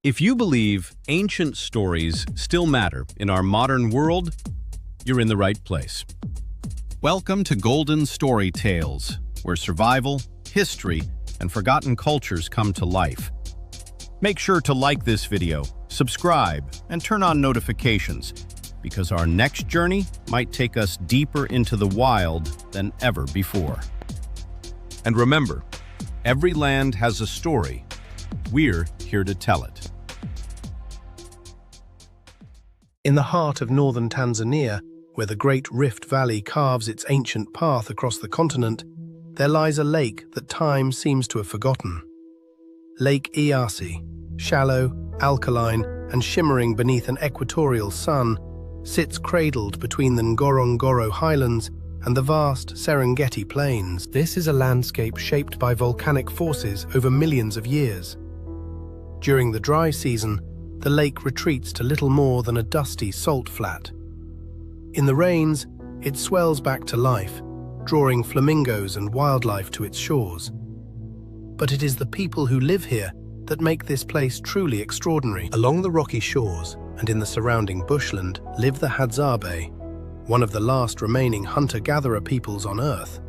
If you believe ancient stories still matter in our modern world, you're in the right place. Welcome to Golden Story Tales, where survival, history, and forgotten cultures come to life. Make sure to like this video, subscribe, and turn on notifications, because our next journey might take us deeper into the wild than ever before. And remember, every land has a story. We're here to tell it. In the heart of northern Tanzania, where the Great Rift Valley carves its ancient path across the continent, there lies a lake that time seems to have forgotten. Lake Eyasi, shallow, alkaline, and shimmering beneath an equatorial sun, sits cradled between the Ngorongoro highlands and the vast Serengeti plains. This is a landscape shaped by volcanic forces over millions of years. During the dry season, the lake retreats to little more than a dusty salt flat. In the rains, it swells back to life, drawing flamingos and wildlife to its shores. But it is the people who live here that make this place truly extraordinary. Along the rocky shores and in the surrounding bushland live the Hadzabe, one of the last remaining hunter-gatherer peoples on Earth.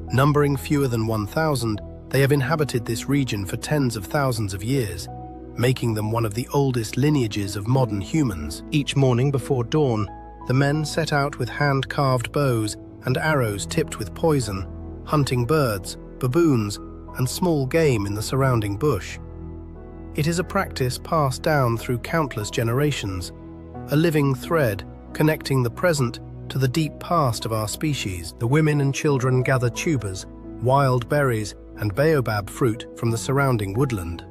Numbering fewer than 1,000, they have inhabited this region for tens of thousands of years, making them one of the oldest lineages of modern humans. Each morning before dawn, the men set out with hand-carved bows and arrows tipped with poison, hunting birds, baboons, and small game in the surrounding bush. It is a practice passed down through countless generations, a living thread connecting the present to the deep past of our species. The women and children gather tubers, wild berries, and baobab fruit from the surrounding woodland.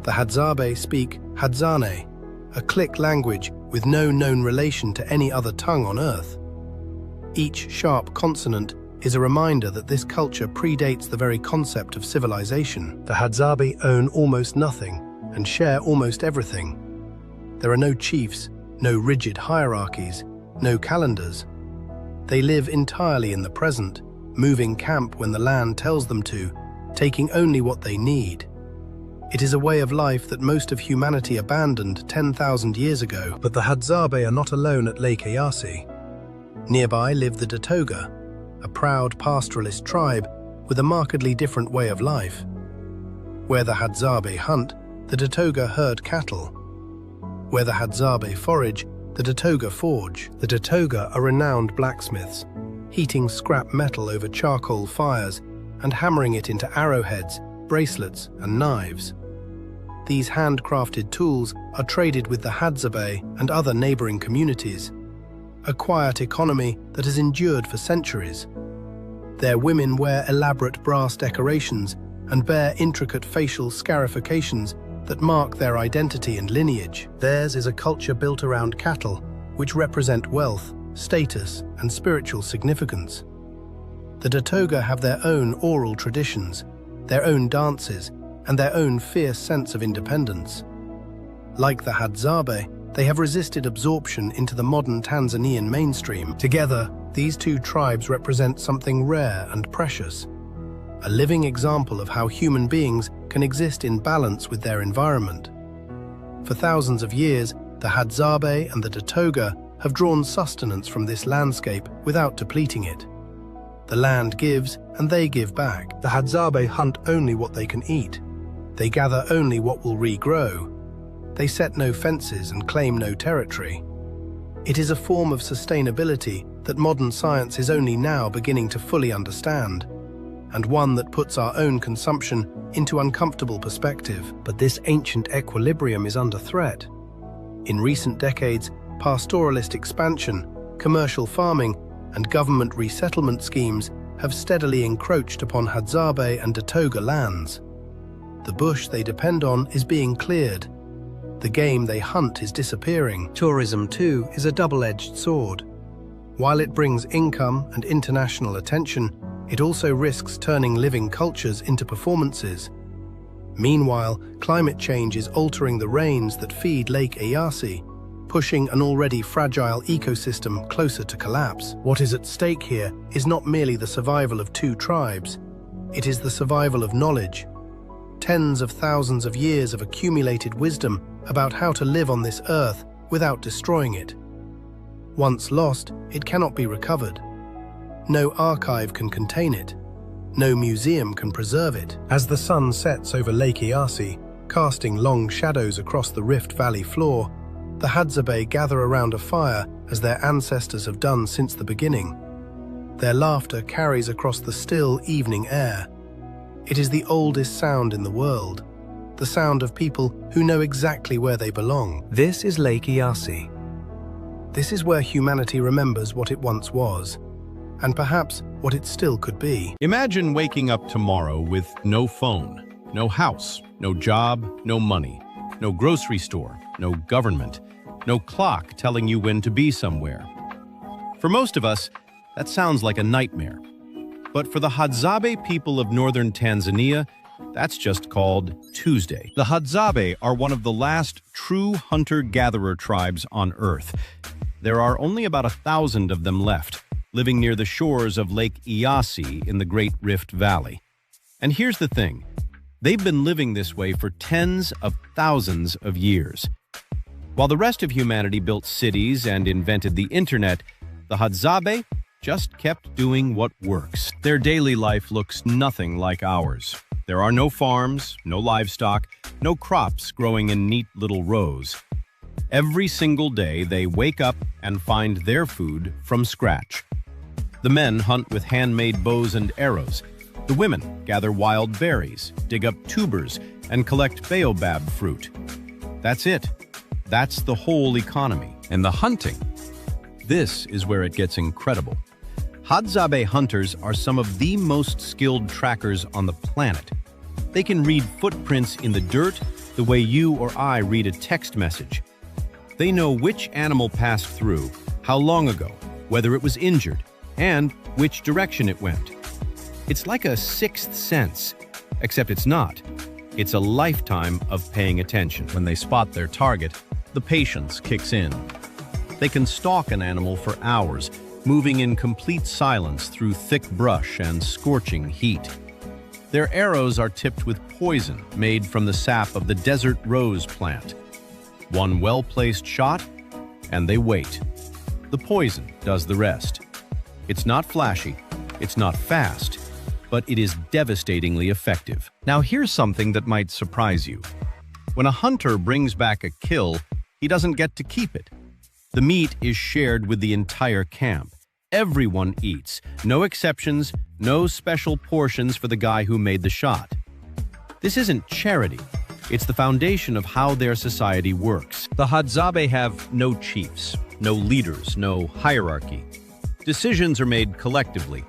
The Hadzabe speak Hadzane, a click language with no known relation to any other tongue on Earth. Each sharp consonant is a reminder that this culture predates the very concept of civilization. The Hadzabe own almost nothing and share almost everything. There are no chiefs, no rigid hierarchies, no calendars. They live entirely in the present, moving camp when the land tells them to, taking only what they need. It is a way of life that most of humanity abandoned 10,000 years ago. But the Hadzabe are not alone at Lake Eyasi. Nearby live the Datoga, a proud pastoralist tribe with a markedly different way of life. Where the Hadzabe hunt, the Datoga herd cattle. Where the Hadzabe forage, the Datoga forge. The Datoga are renowned blacksmiths, heating scrap metal over charcoal fires and hammering it into arrowheads, bracelets, and knives. These handcrafted tools are traded with the Hadzabe and other neighboring communities, a quiet economy that has endured for centuries. Their women wear elaborate brass decorations and bear intricate facial scarifications that mark their identity and lineage. Theirs is a culture built around cattle, which represent wealth, status, and spiritual significance. The Datoga have their own oral traditions, their own dances, and their own fierce sense of independence. Like the Hadzabe, they have resisted absorption into the modern Tanzanian mainstream. Together, these two tribes represent something rare and precious, a living example of how human beings can exist in balance with their environment. For thousands of years, the Hadzabe and the Datoga have drawn sustenance from this landscape without depleting it. The land gives, and they give back. The Hadzabe hunt only what they can eat. They gather only what will regrow. They set no fences and claim no territory. It is a form of sustainability that modern science is only now beginning to fully understand, and one that puts our own consumption into uncomfortable perspective. But this ancient equilibrium is under threat. In recent decades, pastoralist expansion, commercial farming, and government resettlement schemes have steadily encroached upon Hadzabe and Datoga lands. The bush they depend on is being cleared. The game they hunt is disappearing. Tourism, too, is a double-edged sword. While it brings income and international attention, it also risks turning living cultures into performances. Meanwhile, climate change is altering the rains that feed Lake Eyasi, pushing an already fragile ecosystem closer to collapse. What is at stake here is not merely the survival of two tribes, it is the survival of knowledge. tens of thousands of years of accumulated wisdom about how to live on this earth without destroying it. Once lost, it cannot be recovered. No archive can contain it. No museum can preserve it. As the sun sets over Lake Eyasi, casting long shadows across the Rift Valley floor, the Hadzabe gather around a fire as their ancestors have done since the beginning. Their laughter carries across the still evening air. It is the oldest sound in the world, the sound of people who know exactly where they belong. This is Lake Eyasi. This is where humanity remembers what it once was, and perhaps what it still could be. Imagine waking up tomorrow with no phone, no house, no job, no money, no grocery store, no government, no clock telling you when to be somewhere. For most of us, that sounds like a nightmare. But for the Hadzabe people of northern Tanzania, that's just called Tuesday. The Hadzabe are one of the last true hunter-gatherer tribes on Earth. There are only about 1,000 of them left, living near the shores of Lake Eyasi in the Great Rift Valley. And here's the thing. They've been living this way for tens of thousands of years. While the rest of humanity built cities and invented the internet, the Hadzabe just kept doing what works. Their daily life looks nothing like ours. There are no farms, no livestock, no crops growing in neat little rows. Every single day, they wake up and find their food from scratch. The men hunt with handmade bows and arrows. The women gather wild berries, dig up tubers, and collect baobab fruit. That's it. That's the whole economy. And the hunting. This is where it gets incredible. Hadzabe hunters are some of the most skilled trackers on the planet. They can read footprints in the dirt the way you or I read a text message. They know which animal passed through, how long ago, whether it was injured, and which direction it went. It's like a sixth sense, except it's not. It's a lifetime of paying attention. When they spot their target, the patience kicks in. They can stalk an animal for hours, moving in complete silence through thick brush and scorching heat. Their arrows are tipped with poison made from the sap of the desert rose plant. One well-placed shot, and they wait. The poison does the rest. It's not flashy, it's not fast, but it is devastatingly effective. Now here's something that might surprise you. When a hunter brings back a kill, he doesn't get to keep it. The meat is shared with the entire camp. Everyone eats, no exceptions, no special portions for the guy who made the shot. This isn't charity. It's the foundation of how their society works. The Hadzabe have no chiefs, no leaders, no hierarchy. Decisions are made collectively.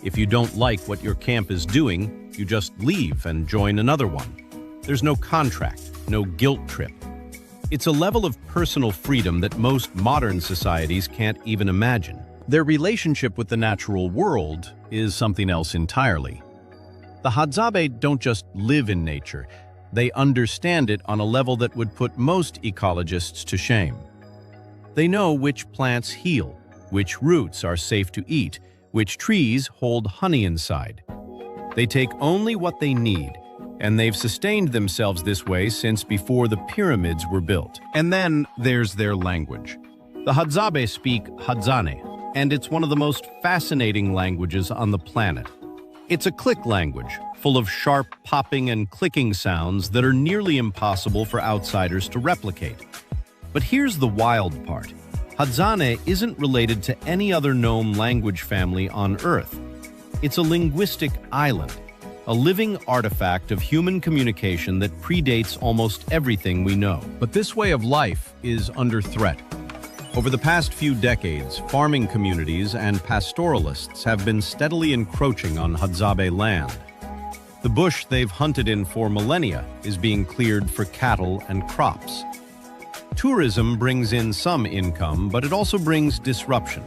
If you don't like what your camp is doing, you just leave and join another one. There's no contract, no guilt trip. It's a level of personal freedom that most modern societies can't even imagine. Their relationship with the natural world is something else entirely. The Hadzabe don't just live in nature, they understand it on a level that would put most ecologists to shame. They know which plants heal, which roots are safe to eat, which trees hold honey inside. They take only what they need, and they've sustained themselves this way since before the pyramids were built. And then there's their language. The Hadzabe speak Hadzane, and it's one of the most fascinating languages on the planet. It's a click language, full of sharp popping and clicking sounds that are nearly impossible for outsiders to replicate. But here's the wild part. Hadzane isn't related to any other known language family on Earth. It's a linguistic island, a living artifact of human communication that predates almost everything we know. But this way of life is under threat. Over the past few decades, farming communities and pastoralists have been steadily encroaching on Hadzabe land. The bush they've hunted in for millennia is being cleared for cattle and crops. Tourism brings in some income, but it also brings disruption.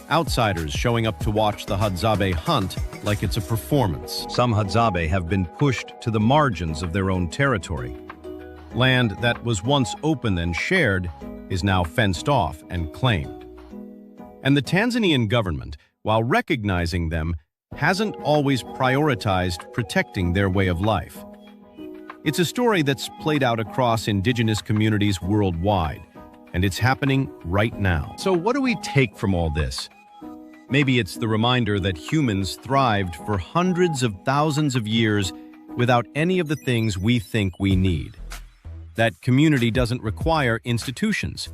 Outsiders showing up to watch the Hadzabe hunt like it's a performance. Some Hadzabe have been pushed to the margins of their own territory. Land that was once open and shared is now fenced off and claimed. And the Tanzanian government, while recognizing them, hasn't always prioritized protecting their way of life. It's a story that's played out across indigenous communities worldwide, and it's happening right now. So what do we take from all this? Maybe it's the reminder that humans thrived for hundreds of thousands of years without any of the things we think we need. That community doesn't require institutions.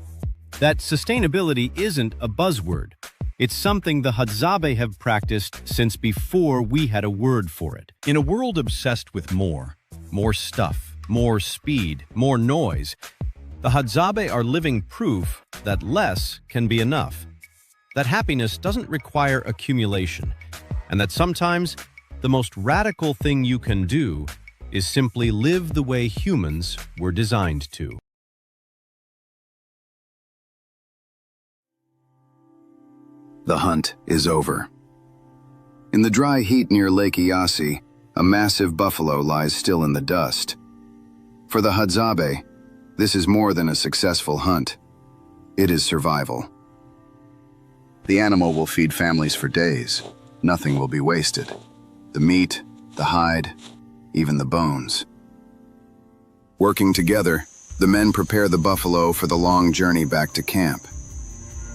That sustainability isn't a buzzword. It's something the Hadzabe have practiced since before we had a word for it. In a world obsessed with more stuff, more speed, more noise, the Hadzabe are living proof that less can be enough, that happiness doesn't require accumulation, and that sometimes the most radical thing you can do is simply live the way humans were designed to. The hunt is over. In the dry heat near Lake Eyasi, a massive buffalo lies still in the dust. For the Hadzabe, this is more than a successful hunt. It is survival. The animal will feed families for days. Nothing will be wasted. The meat, the hide, even the bones. Working together, the men prepare the buffalo for the long journey back to camp.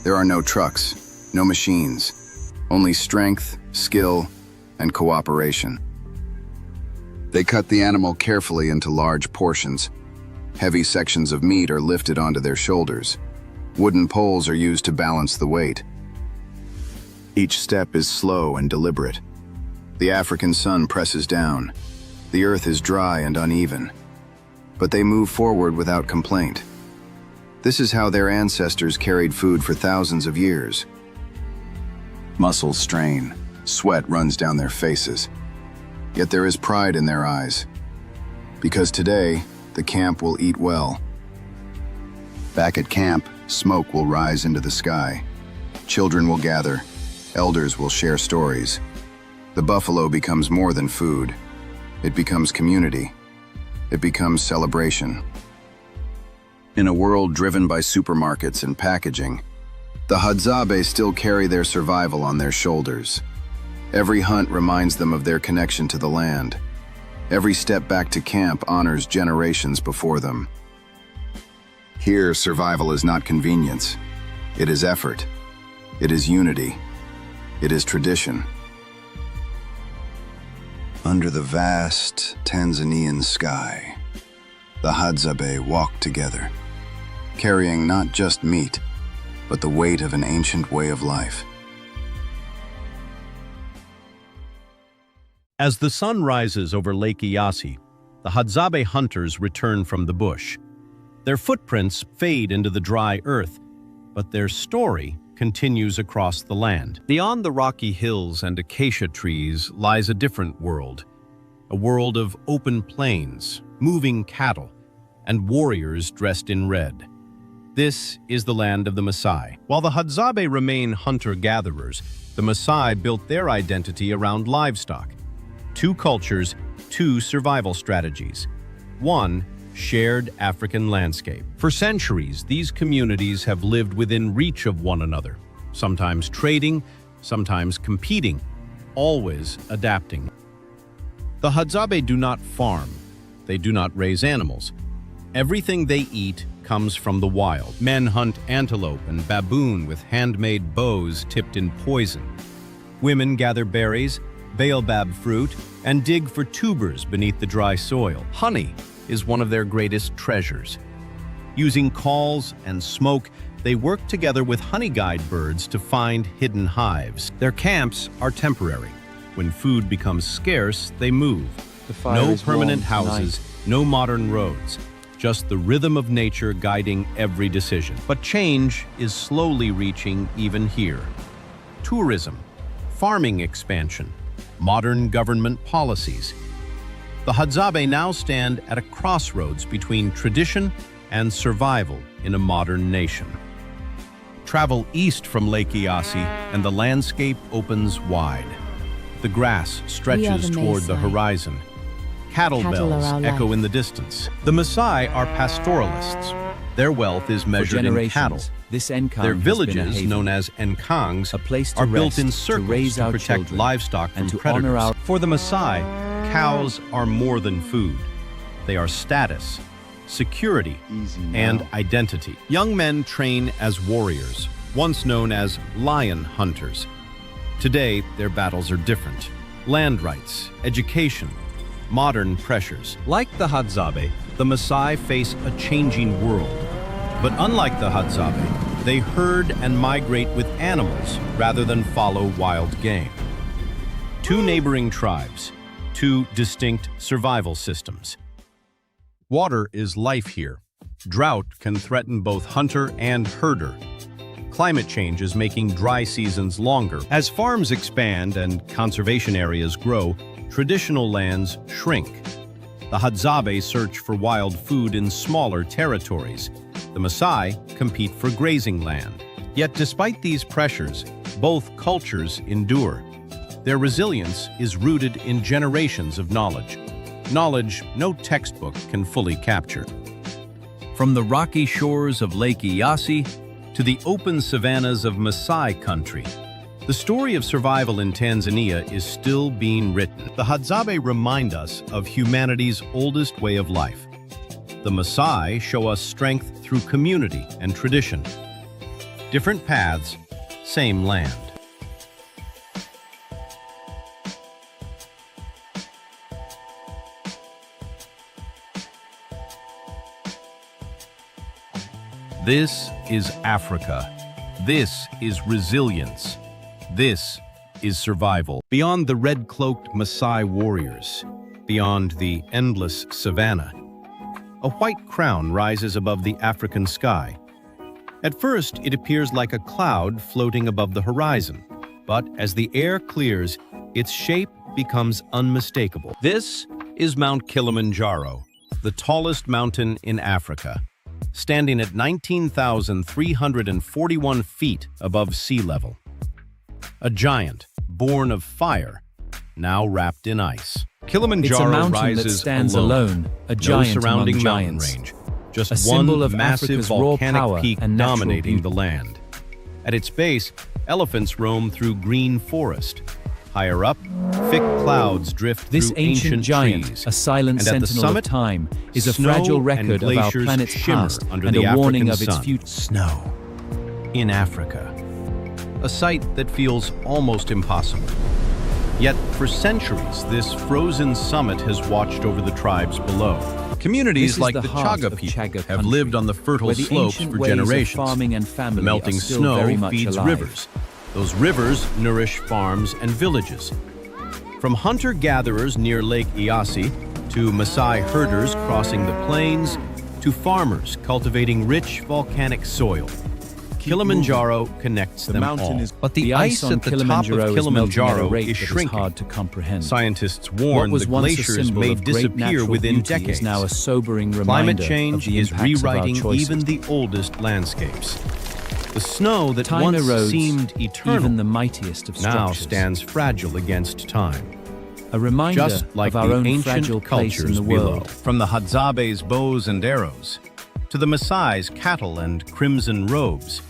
There are no trucks, no machines, only strength, skill, and cooperation. They cut the animal carefully into large portions. Heavy sections of meat are lifted onto their shoulders. Wooden poles are used to balance the weight. Each step is slow and deliberate. The African sun presses down. The earth is dry and uneven. But they move forward without complaint. This is how their ancestors carried food for thousands of years. Muscles strain, sweat runs down their faces. Yet there is pride in their eyes. Because today, the camp will eat well. Back at camp, smoke will rise into the sky. Children will gather. Elders will share stories. The buffalo becomes more than food. It becomes community. It becomes celebration. In a world driven by supermarkets and packaging, the Hadzabe still carry their survival on their shoulders. Every hunt reminds them of their connection to the land. Every step back to camp honors generations before them. Here, survival is not convenience. It is effort. It is unity. It is tradition. Under the vast Tanzanian sky, the Hadzabe walk together, carrying not just meat, but the weight of an ancient way of life. As the sun rises over Lake Eyasi, the Hadzabe hunters return from the bush. Their footprints fade into the dry earth, but their story continues across the land. Beyond the rocky hills and acacia trees lies a different world, a world of open plains, moving cattle, and warriors dressed in red. This is the land of the Maasai. While the Hadzabe remain hunter-gatherers, the Maasai built their identity around livestock. Two cultures, two survival strategies. One shared African landscape. For centuries, these communities have lived within reach of one another, sometimes trading, sometimes competing, always adapting. The Hadzabe do not farm. They do not raise animals. Everything they eat comes from the wild. Men hunt antelope and baboon with handmade bows tipped in poison. Women gather berries, baobab fruit, and dig for tubers beneath the dry soil. Honey is one of their greatest treasures. Using calls and smoke, they work together with honey guide birds to find hidden hives. Their camps are temporary. When food becomes scarce, they move. No permanent houses, no modern roads. Just the rhythm of nature guiding every decision. But change is slowly reaching even here. Tourism, farming expansion, modern government policies. The Hadzabe now stand at a crossroads between tradition and survival in a modern nation. Travel east from Lake Eyasi and the landscape opens wide. The grass stretches toward the horizon. Cattle bells echo in the distance. The Maasai are pastoralists. Their wealth is measured in cattle. Their villages, known as enkangs, are built in circles to protect livestock from predators. For the Maasai, cows are more than food. They are status, security, and identity. Young men train as warriors, once known as lion hunters. Today, their battles are different. Land rights, education, modern pressures. Like the Hadzabe, the Maasai face a changing world. But unlike the Hadzabe, they herd and migrate with animals rather than follow wild game. Two neighboring tribes, two distinct survival systems. Water is life here. Drought can threaten both hunter and herder. Climate change is making dry seasons longer. As farms expand and conservation areas grow, traditional lands shrink. The Hadzabe search for wild food in smaller territories. The Maasai compete for grazing land. Yet despite these pressures, both cultures endure. Their resilience is rooted in generations of knowledge. Knowledge no textbook can fully capture. From the rocky shores of Lake Eyasi to the open savannas of Maasai country, the story of survival in Tanzania is still being written. The Hadzabe remind us of humanity's oldest way of life. The Maasai show us strength through community and tradition. Different paths, same land. This is Africa. This is resilience. This is survival. Beyond the red-cloaked Maasai warriors, beyond the endless savanna, a white crown rises above the African sky. At first, it appears like a cloud floating above the horizon, but as the air clears, its shape becomes unmistakable. This is Mount Kilimanjaro, the tallest mountain in Africa, standing at 19,341 feet above sea level. A giant, born of fire, now wrapped in ice. Kilimanjaro rises alone, a giant no surrounding among mountain giants. range, just A symbol one of massive Africa's raw volcanic power peak and natural dominating beauty. the land. At its base, elephants roam through green forest. Higher up, thick clouds drift This through ancient giant, trees. a silent And at the sentinel summit, of time, is a snow fragile and record of our glaciers planet's shimmer past under and the a warning African of its sun. future. Snow in Africa, a sight that feels almost impossible. Yet for centuries, this frozen summit has watched over the tribes below. Communities like the Chaga people have lived on the fertile slopes for generations. Farming and family The melting are still snow very much feeds alive. rivers. Those rivers nourish farms and villages. From hunter-gatherers near Lake Eyasi, to Maasai herders crossing the plains, to farmers cultivating rich volcanic soil, Kilimanjaro connects them all. But the ice on at the top Kilimanjaro of is melting at a Kilimanjaro rate is that is shrinking. hard to comprehend. Scientists What warn was the once a glaciers symbol may of great disappear natural within beauty decades. is now a sobering reminder Climate of change the is impacts of our rewriting choices. even the oldest landscapes. The snow that Time once erodes seemed eternal even the mightiest of structures. now stands fragile against time. A reminder Just like of our the own ancient fragile place in cultures the below. world. From the Hadzabe's bows and arrows, to the Maasai's cattle and crimson robes,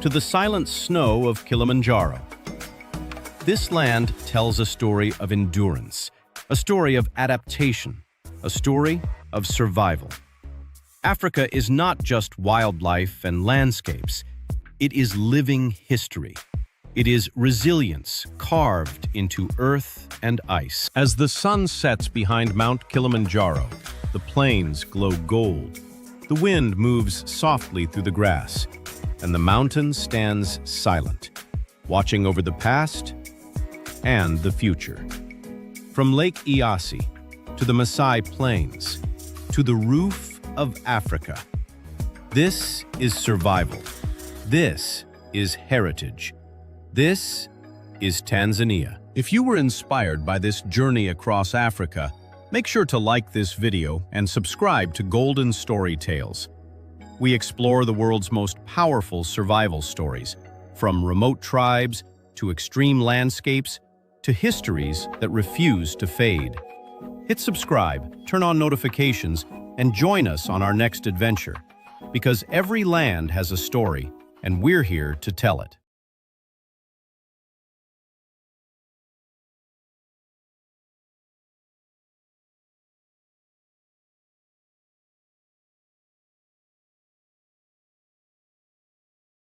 to the silent snow of Kilimanjaro. This land tells a story of endurance, a story of adaptation, a story of survival. Africa is not just wildlife and landscapes. It is living history. It is resilience carved into earth and ice. As the sun sets behind Mount Kilimanjaro, the plains glow gold. The wind moves softly through the grass, and the mountain stands silent, watching over the past and the future. From Lake Eyasi to the Maasai Plains to the roof of Africa, this is survival. This is heritage. This is Tanzania. If you were inspired by this journey across Africa, make sure to like this video and subscribe to Golden Story Tales. We explore the world's most powerful survival stories, from remote tribes to extreme landscapes to histories that refuse to fade. Hit subscribe, turn on notifications, and join us on our next adventure, because every land has a story, and we're here to tell it.